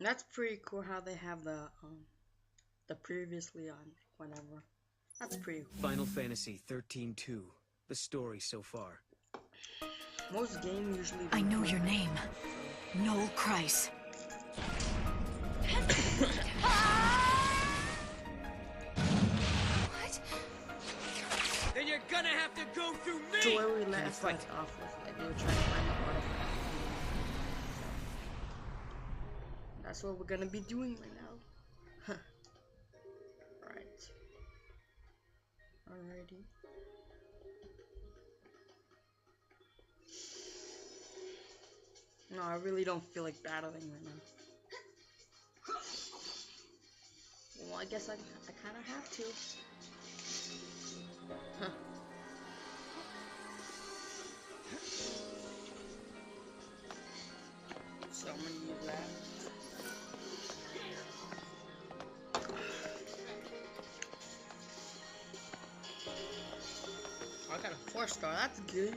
That's pretty cool how they have the previously on whatever. That's pretty cool. Final Fantasy XIII-2. The story so far. Most games usually I don't know do your that. name. Noel Christ. What? Then you're gonna have to go through me! So where we left fight? off with, like, they were trying to find the artifact. That's what we're gonna be doing right now. Right. Alrighty. No, I really don't feel like battling right now. Well, I guess I kind of have to. Huh. So I'm gonna use that. I got a 4-star. That's good.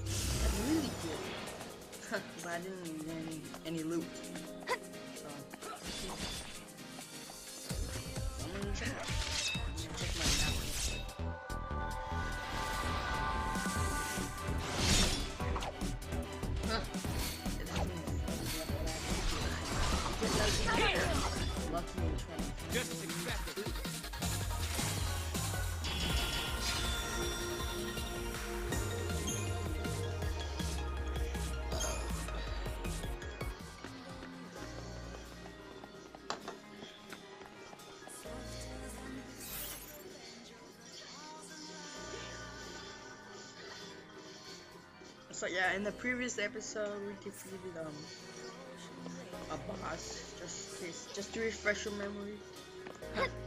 That's really good. But I didn't get any loot. So I'm gonna check. Check my map. Huh. It doesn't. Lucky and trying. Just as expected. So yeah, in the previous episode we defeated a boss. Just to refresh your memory.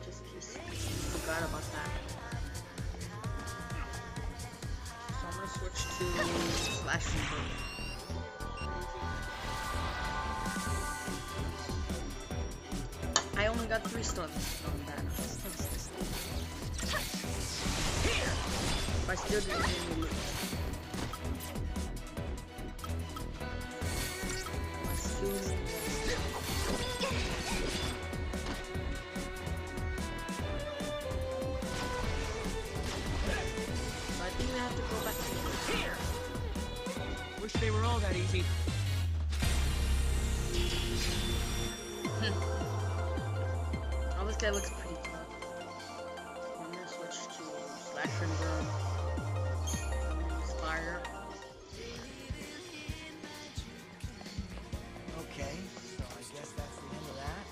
Just in case you forgot about that. So I'm gonna switch to slashing blade. I only got 3 stars on that. But I still didn't get any loot. So I think we have to go back to here. Wish they were all that easy. Oh, this guy looks pretty tough. I'm gonna switch to slash and burn. Fire. Okay, so I guess that's the end of that.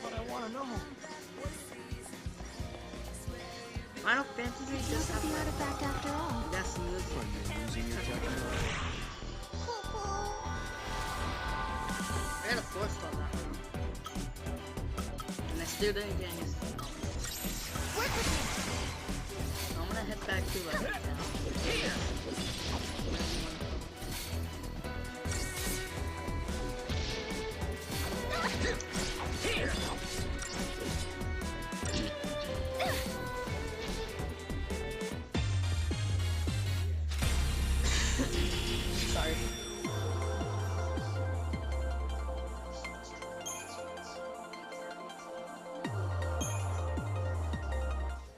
But I want to know. Final Fantasy just Not have the like artifact after all. that's music. Are you losing your judgment? I got a 4-star that one. And I still didn't get any stars. So I'm gonna head back to like sorry.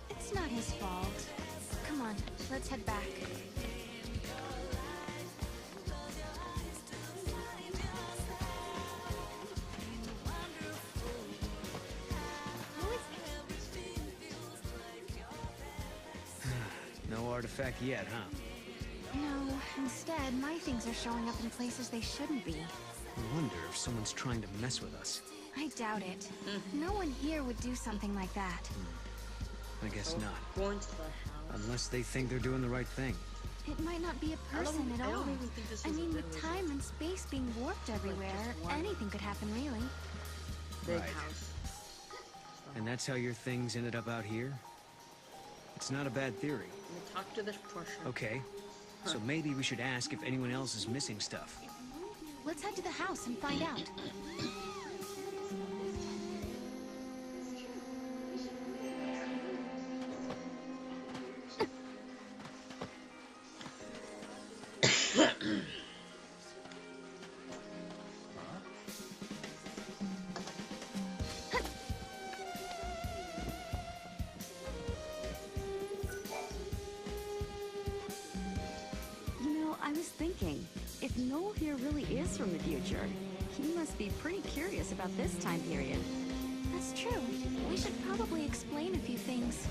It's not his fault. Come on, let's head back. No artifact yet, huh? No, instead, my things are showing up in places they shouldn't be. I wonder if someone's trying to mess with us. I doubt it. No one here would do something like that. I guess not. Going to the house. Unless they think they're doing the right thing. It might not be a person at I all. don't even think this I is a mean, bit with of a time and space being warped everywhere, just one. anything could happen, really. big Right. house. And that's how your things ended up out here? It's not a bad theory. Let me talk to this person. Okay. So maybe we should ask if anyone else is missing stuff. Let's head to the house and find out. I was thinking, if Noel here really is from the future, he must be pretty curious about this time period. That's true. We should probably explain a few things.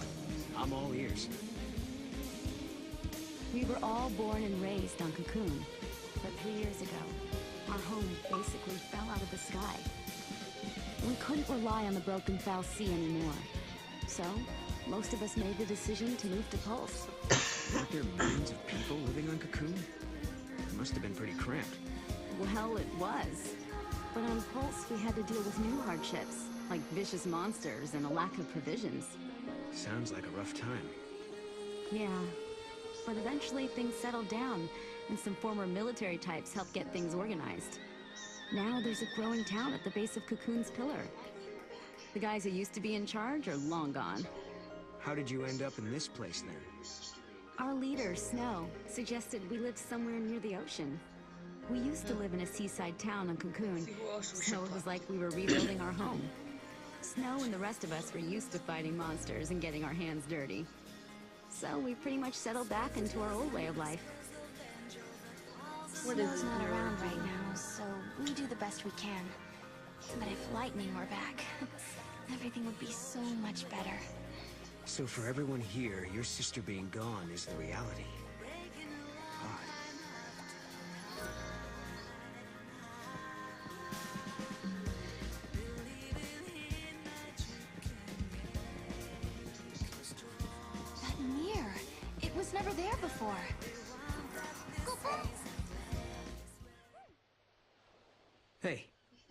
I'm all ears. We were all born and raised on Cocoon, but 3 years ago, our home basically fell out of the sky. We couldn't rely on the broken foul sea anymore. So, most of us made the decision to move to Pulse. Weren't there millions of people living on Cocoon? It must have been pretty cramped. Well, it was. But on Pulse, we had to deal with new hardships, like vicious monsters and a lack of provisions. Sounds like a rough time. Yeah. But eventually things settled down, and some former military types helped get things organized. Now there's a growing town at the base of Cocoon's pillar. The guys who used to be in charge are long gone. How did you end up in this place then? Our leader, Snow, suggested we live somewhere near the ocean. We used to live in a seaside town on Cocoon, so it was like we were rebuilding our home. Snow and the rest of us were used to fighting monsters and getting our hands dirty. So we pretty much settled back into our old way of life. Snow's not around right now, so we do the best we can. But if lightning were back, everything would be so much better. So for everyone here, your sister being gone is the reality. Odd. That mirror, it was never there before. Hey,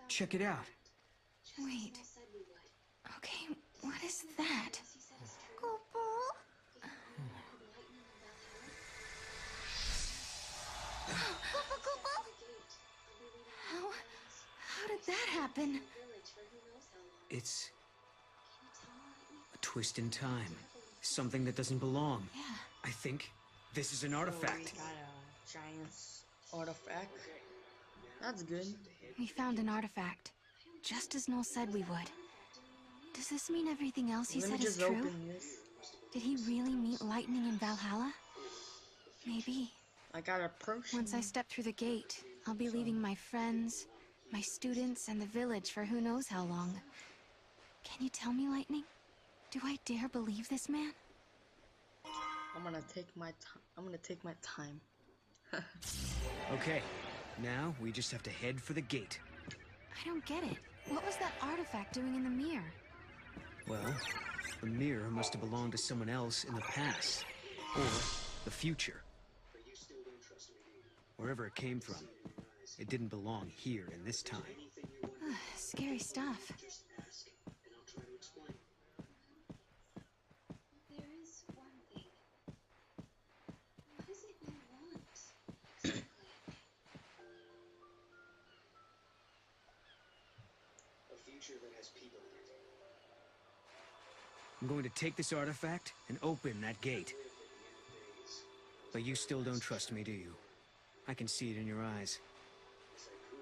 check it out. Wait. Okay, what is that? How did that happen? It's a twist in time. Something that doesn't belong. Yeah. I think this is an artifact. We got a giant artifact. That's good. We found an artifact, just as Noel said we would. Does this mean everything else he Let me said is just true? open this. Did he really meet lightning in Valhalla? Maybe. I got a potion. Once I step through the gate, I'll be leaving my friends, my students, and the village for who knows how long. Can you tell me, Lightning? Do I dare believe this man? I'm gonna take my time. I'm gonna take my time. Okay, now we just have to head for the gate. I don't get it. What was that artifact doing in the mirror? Well, the mirror must have belonged to someone else in the past. Or the future. Wherever it came from, it didn't belong here in this time. Scary stuff. There is one thing. What is it you want, exactly? A future that has people in it. I'm going to take this artifact and open that gate. But you still don't trust me, do you? I can see it in your eyes.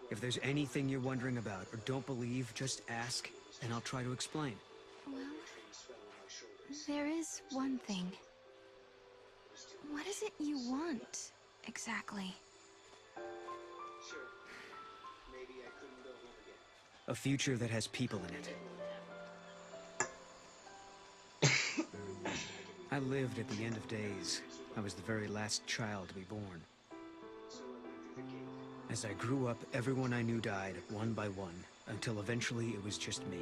If there's anything you're wondering about or don't believe, just ask, and I'll try to explain. Well, there is one thing. What is it you want, exactly? Sure. Maybe I couldn't go home again. A future that has people in it. I lived at the end of days. I was the very last child to be born. As I grew up, everyone I knew died one by one, until eventually it was just me.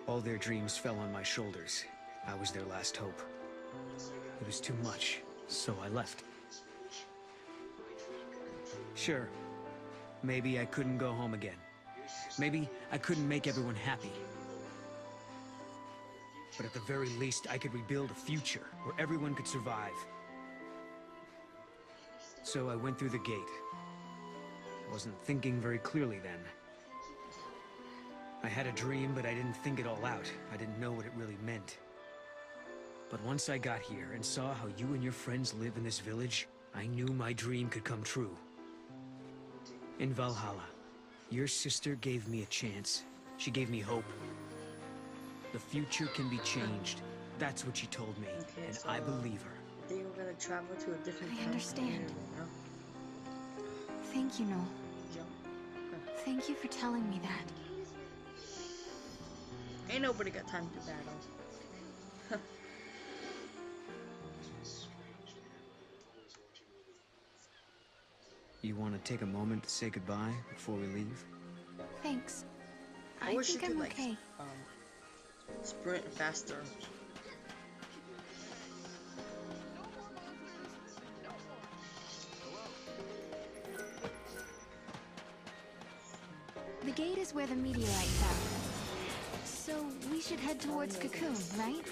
All their dreams fell on my shoulders. I was their last hope. It was too much, so I left. Sure, maybe I couldn't go home again. Maybe I couldn't make everyone happy. But at the very least, I could rebuild a future where everyone could survive. So I went through the gate. I wasn't thinking very clearly then. I had a dream, but I didn't think it all out. I didn't know what it really meant. But once I got here and saw how you and your friends live in this village, I knew my dream could come true. In Valhalla, your sister gave me a chance. She gave me hope. The future can be changed. That's what she told me, Okay, and so I believe her. They were gonna travel to a different I time understand. period, you know? Thank you, Noel. Jump. Thank you for telling me that. Ain't nobody got time to battle. You want to take a moment to say goodbye before we leave? Thanks. I I wish think you could I'm like okay. sprint faster. The gate is where the meteorite fell. So we should head towards Cocoon, right?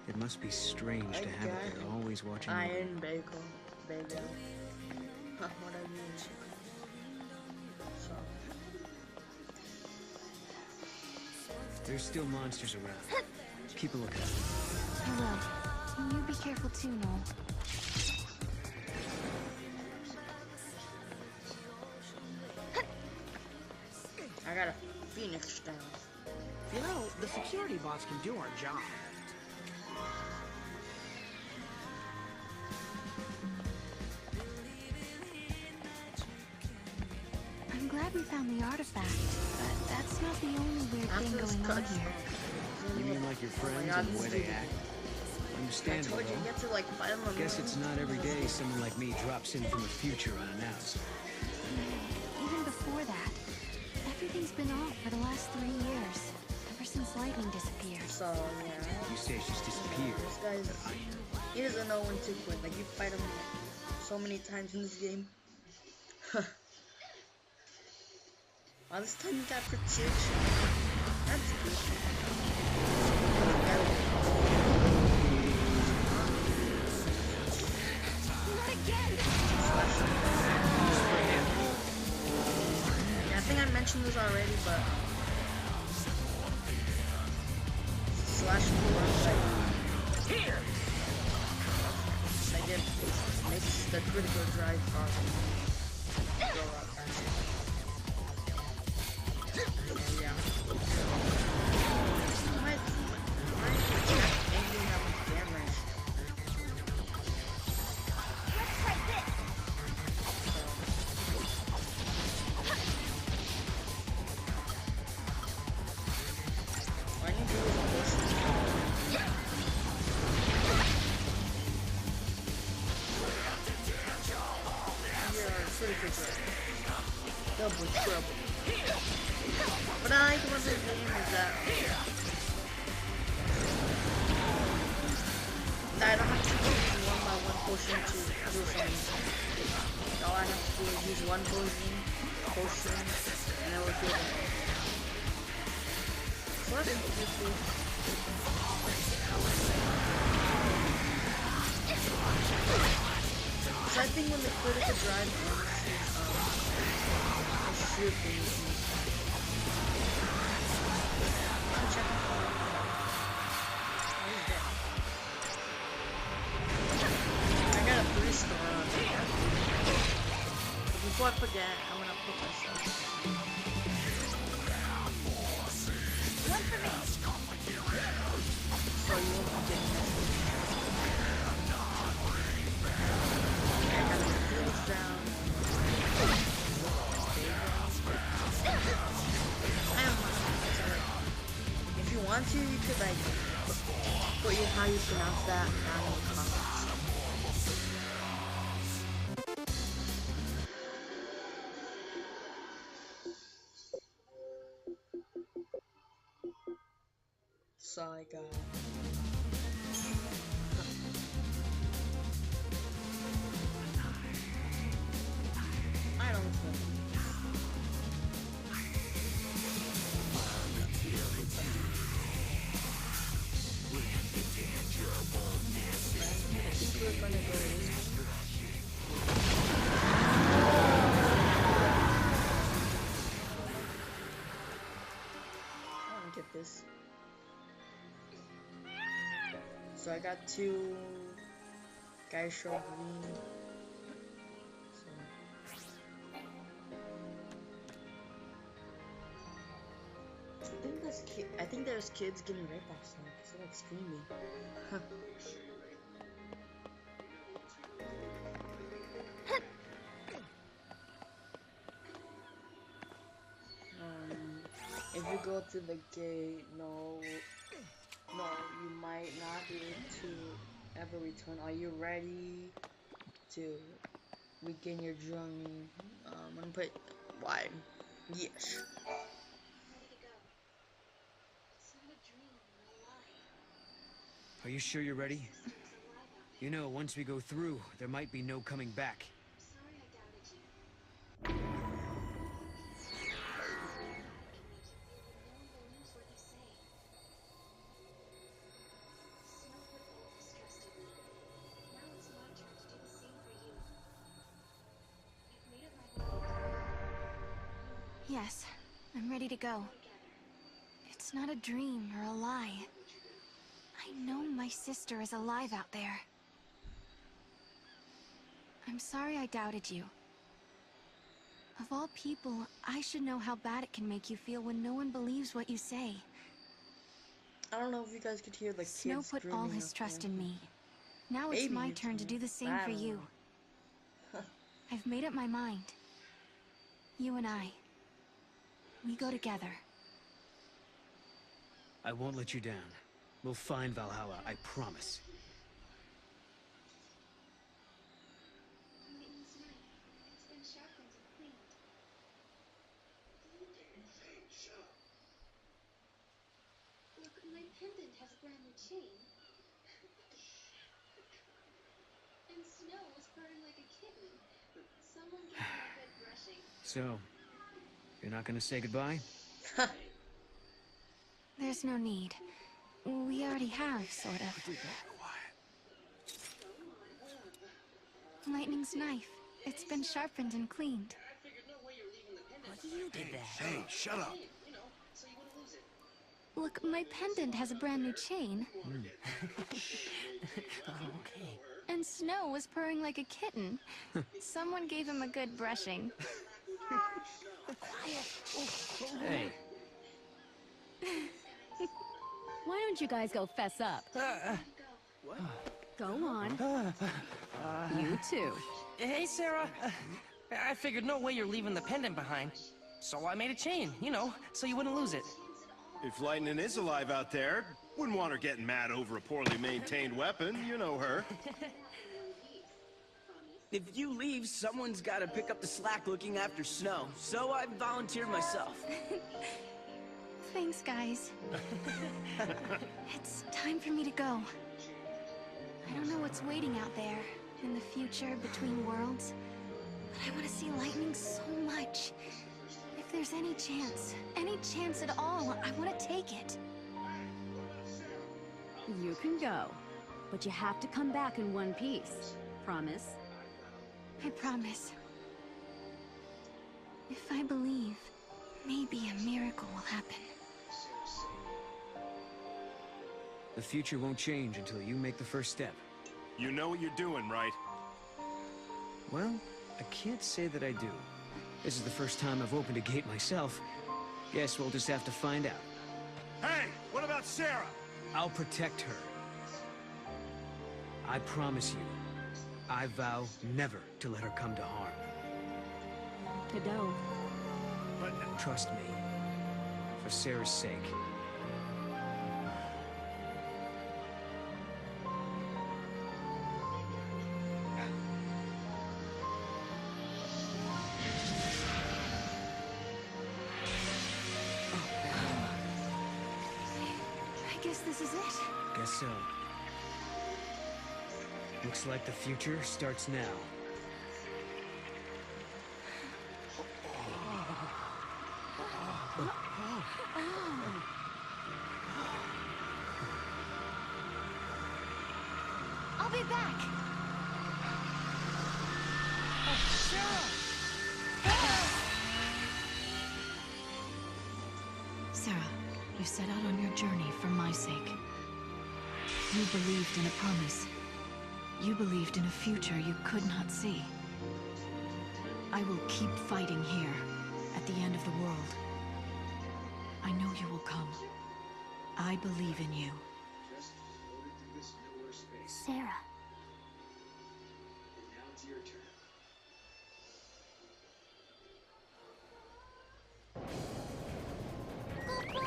It must be strange to have it there, always watching over you. Iron Bagel. What I mean. So. There's still monsters around. Keep a lookout. I will. You be careful too, Noel. I got a phoenix down. You know, the security bots can do our job. I'm glad we found the artifact, but that's not the only weird thing going on here. You mean like your friends God, and the way they act? I Understandable, told you, you though. get to like fight them. Guess it's not every day someone like me drops in from the future unannounced. Even before that, everything's been off for the last 3 years, ever since Lightning disappeared. So yeah. You say she's disappeared. This guy's he doesn't know when to quit. Like you fight him so many times in this game. Wow, this time you got protection. That's good. Not again! Yeah, I think I mentioned this already, but slash here. Like it makes the critical drive go up faster. Yeah. Why ending that much damage? Let's try this! Why do you do this push? You're pretty good drive. Double trouble. What I like about this game is that I don't have to use one by one potion to do something. All I have to do is use one potion, and then we're good. So that's beautiful. So I think when the critical drive ends, it should be. I got a 3-star on there. But before I forget, I'm gonna put myself. One for me! So you won't forget this. I got the Phoenix down. I don't mind. It's alright. If you want to, you could like put how you pronounce that down in the comments. Sorry, guys. I don't think. I think we're gonna go this way. I don't get this. So I got 2 guys show green. So I think there's kids getting raped outside because they're like screaming. go to the gate, no, you might not be able to ever return. Are you ready to begin your journey? I'm gonna put why. Yes. I'm ready to go. It's not a dream or a lie. Are you sure you're ready? My sister is alive out there. You know, once we go through, there might be no coming back. I'm sorry I doubted you. Can make you feel when no one believes what you say. Snow would always trusted me. Now it's my turn to do the same for you. I've made up my mind. Yes, I'm ready to go. It's not a dream or a lie. I know my sister is alive out there. I'm sorry I doubted you. Of all people, I should know how bad it can make you feel when no one believes what you say. I don't know if you guys could hear the Snow kids put all screaming his up trust there. in me. Now it's Maybe my you turn to can. do the same I for don't you. know. I've made up my mind. You and I. We go together. I won't let you down. We'll find Valhalla, I promise. Lightning's knife. It's been sharpened and cleaned. Shut up. Look, my pendant has a brand new chain. And Snow was purring like a kitten. Someone gave him a good brushing. So, you're not gonna say goodbye? There's no need. We already have, sort of. Lightning's knife. It's been sharpened and cleaned. I figured no way you're leaving the pendant. You did that. Hey, shut up. You know, so you wouldn't lose it. Look, my pendant has a brand new chain. Okay. And Snow was purring like a kitten. Someone gave him a good brushing. Hey, Why don't you guys go fess up? Go on. You too. Hey, Sarah. I figured no way you're leaving the pendant behind. So I made a chain, you know, so you wouldn't lose it. If Lightning is alive out there, wouldn't want her getting mad over a poorly maintained weapon. You know her. If you leave, someone's got to pick up the slack looking after Snow. So I volunteered myself. Thanks, guys. It's time for me to go. I don't know what's waiting out there, in the future, between worlds. But I want to see Lightning so much. If there's any chance at all, I want to take it. You can go. But you have to come back in one piece. Promise? I promise. If I believe, maybe a miracle will happen. the future won't change until you make the first step. You know what you're doing, right? Well, I can't say that I do. This is the first time I've opened a gate myself. Guess we'll just have to find out. Hey, what about Sarah? I'll protect her. I promise you. I vow never to let her come to harm. Cadeau. But Trust me. For Sarah's sake. I guess this is it. Guess so. Looks like the future starts now. I'll be back. Sarah, you set out on your journey for my sake. You believed in a promise. You believed in a future you could not see. I will keep fighting here, at the end of the world. I know you will come. I believe in you. Just floated through this nowhere space. Sarah. And now it's your turn. Look,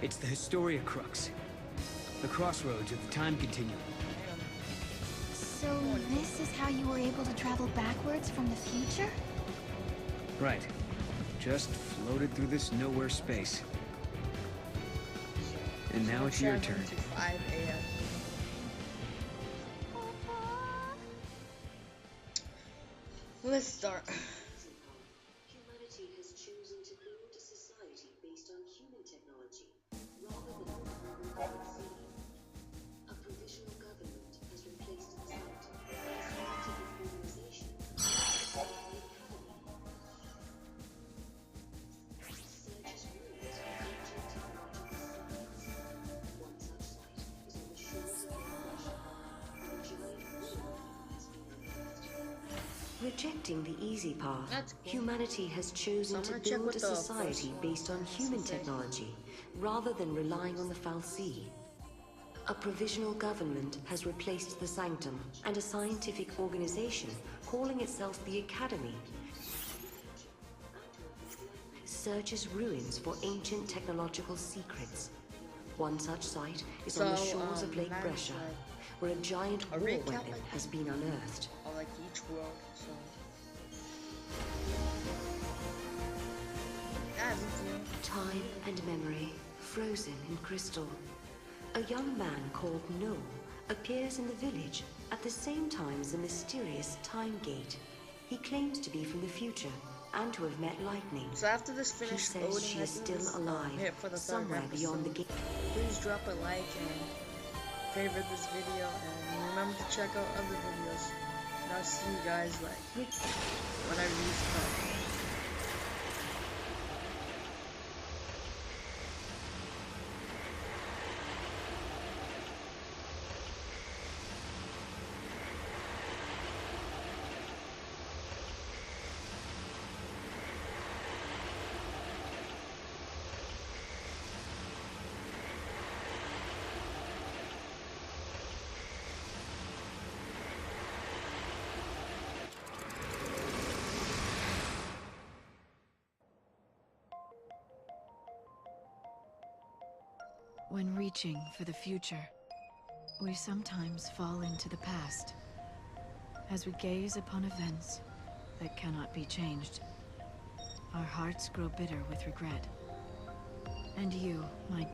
It's the Historia Crux. The crossroads of the time continuum. So this is how you were able to travel backwards from the future? Right. Just floated through this nowhere space. And now it's your turn. 7 to 5 a.m. Let's start. Humanity has chosen to build a society based on human technology rather than on fantasy. A provisional government has replaced the sanctum and a scientific organization. The academy. Searches ruins of ancient technological science. One such site is on the shores of Lake Russia, where a giant ruin has been unearthed. Rejecting the easy path, That's cool. humanity has chosen So to I'm gonna check build what a the society first based on human says. technology rather than relying on the fal'Cie. A provisional government has replaced the sanctum, and a scientific organization calling itself the Academy searches ruins for ancient technological secrets. One such site is on the shores of Lake Russia, where a giant war weapon has been unearthed. Or like each world, so. Yeah, everything. Time and memory frozen in crystal. A young man called No appears in the village at the same time as a mysterious time gate. He claims to be from the future and to have met lightning. So after this He finished says loading, she I is think still this, alive, here for the third somewhere beyond the episode. gate. Please drop a like and favorite this video, and remember to check out other videos. And I'll see you guys like when I release part. When reaching for the future, we sometimes fall into the past. As we gaze upon events that cannot be changed, our hearts grow bitter with regret. And you, my